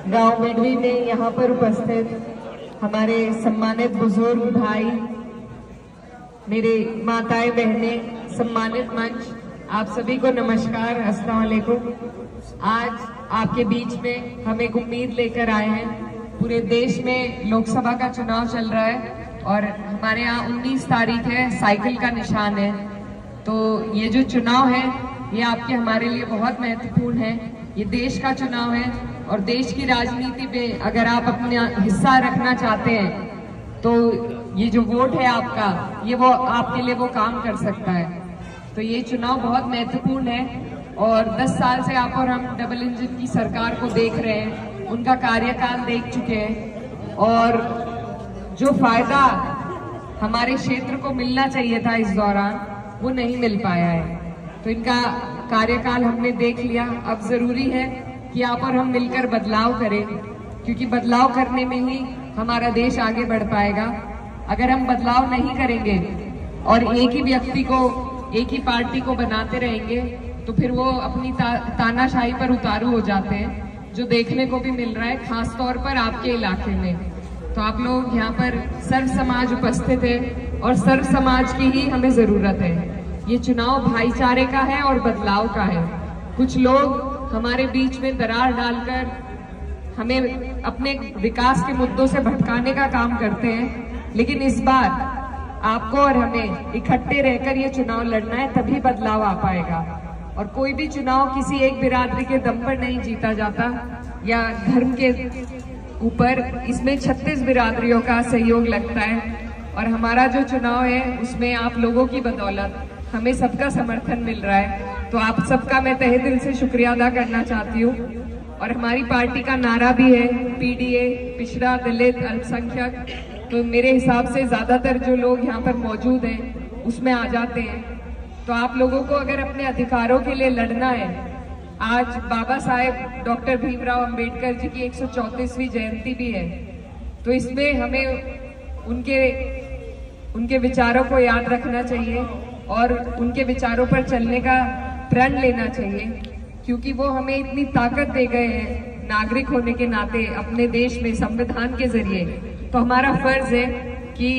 गांव मेडवी में यहाँ पर उपस्थित हमारे सम्मानित बुजुर्ग भाई, मेरे माताएं बहनें, सम्मानित मंच, आप सभी को नमस्कार, अस्सलाम वालेकुम। आज आपके बीच में हम एक उम्मीद लेकर आए हैं। पूरे देश में लोकसभा का चुनाव चल रहा है और हमारे यहाँ 19 तारीख है, साइकिल का निशान है। तो ये जो चुनाव है ये आपके हमारे लिए बहुत महत्वपूर्ण है। ये देश का चुनाव है और देश की राजनीति में अगर आप अपना हिस्सा रखना चाहते हैं तो ये जो वोट है आपका, ये वो आपके लिए वो काम कर सकता है। तो ये चुनाव बहुत महत्वपूर्ण है और 10 साल से आप और हम डबल इंजन की सरकार को देख रहे हैं, उनका कार्यकाल देख चुके हैं और जो फायदा हमारे क्षेत्र को मिलना चाहिए था इस दौरान वो नहीं मिल पाया है। तो इनका कार्यकाल हमने देख लिया। अब जरूरी है कि आप और हम मिलकर बदलाव करें, क्योंकि बदलाव करने में ही हमारा देश आगे बढ़ पाएगा। अगर हम बदलाव नहीं करेंगे और एक ही व्यक्ति को, एक ही पार्टी को बनाते रहेंगे तो फिर वो अपनी तानाशाही पर उतारू हो जाते हैं, जो देखने को भी मिल रहा है, खास तौर पर आपके इलाके में। तो आप लोग यहाँ पर सर्व समाज उपस्थित है और सर्व समाज की ही हमें जरूरत है। ये चुनाव भाईचारे का है और बदलाव का है। कुछ लोग हमारे बीच में दरार डालकर हमें अपने विकास के मुद्दों से भटकाने का काम करते हैं, लेकिन इस बार आपको और हमें इकट्ठे रहकर ये चुनाव लड़ना है, तभी बदलाव आ पाएगा। और कोई भी चुनाव किसी एक बिरादरी के दम पर नहीं जीता जाता या धर्म के ऊपर। इसमें 36 बिरादरियों का सहयोग लगता है और हमारा जो चुनाव है उसमें आप लोगों की बदौलत हमें सबका समर्थन मिल रहा है। तो आप सबका मैं तहे दिल से शुक्रिया अदा करना चाहती हूँ। और हमारी पार्टी का नारा भी है PDA, पिछड़ा, दलित, अल्पसंख्यक। तो मेरे हिसाब से ज्यादातर जो लोग यहाँ पर मौजूद हैं उसमें आ जाते हैं। तो आप लोगों को अगर अपने अधिकारों के लिए लड़ना है, आज बाबा साहेब डॉक्टर भीमराव अंबेडकर जी की 134वीं जयंती भी है, तो इसमें हमें उनके विचारों को याद रखना चाहिए और उनके विचारों पर चलने का प्रण लेना चाहिए, क्योंकि वो हमें इतनी ताकत दे गए हैं नागरिक होने के नाते अपने देश में संविधान के जरिए। तो हमारा फर्ज है कि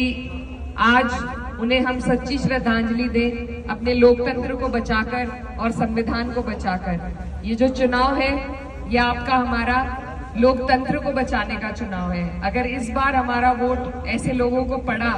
आज उन्हें हम सच्ची श्रद्धांजलि दें, अपने लोकतंत्र को बचाकर और संविधान को बचाकर। ये जो चुनाव है ये आपका हमारा लोकतंत्र को बचाने का चुनाव है। अगर इस बार हमारा वोट ऐसे लोगों को पड़ा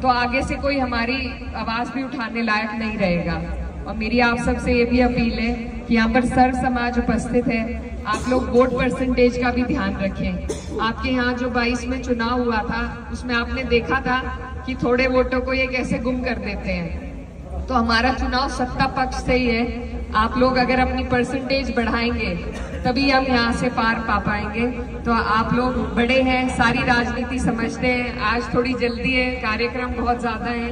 तो आगे से कोई हमारी आवाज भी उठाने लायक नहीं रहेगा। और मेरी आप सबसे ये भी अपील है कि यहाँ पर सर्व समाज उपस्थित है, आप लोग वोट परसेंटेज का भी ध्यान रखें। आपके यहाँ जो 22 में चुनाव हुआ था उसमें आपने देखा था कि थोड़े वोटों को ये कैसे गुम कर देते हैं। तो हमारा चुनाव सत्ता पक्ष से ही है। आप लोग अगर अपनी परसेंटेज बढ़ाएंगे तभी हम यहाँ से पार पा पाएंगे। तो आप लोग बड़े हैं, सारी राजनीति समझते हैं। आज थोड़ी जल्दी है, कार्यक्रम बहुत ज्यादा है।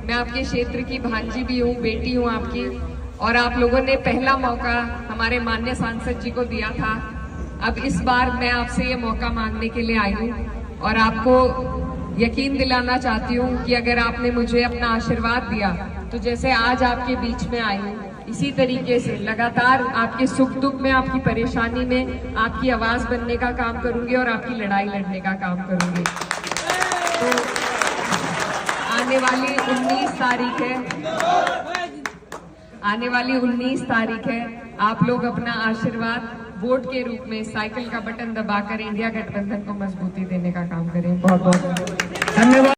मैं आपके क्षेत्र की भांजी भी हूँ, बेटी हूँ आपकी, और आप लोगों ने पहला मौका हमारे माननीय सांसद जी को दिया था। अब इस बार मैं आपसे ये मौका मांगने के लिए आई हूँ और आपको यकीन दिलाना चाहती हूँ कि अगर आपने मुझे अपना आशीर्वाद दिया तो जैसे आज आपके बीच में आई हूँ, इसी तरीके से लगातार आपके सुख दुख में, आपकी परेशानी में आपकी आवाज बनने का काम करूंगी और आपकी लड़ाई लड़ने का काम करूंगी। तो आने वाली 19 तारीख है, आप लोग अपना आशीर्वाद वोट के रूप में साइकिल का बटन दबाकर इंडिया गठबंधन को मजबूती देने का काम करें। बहुत बहुत धन्यवाद।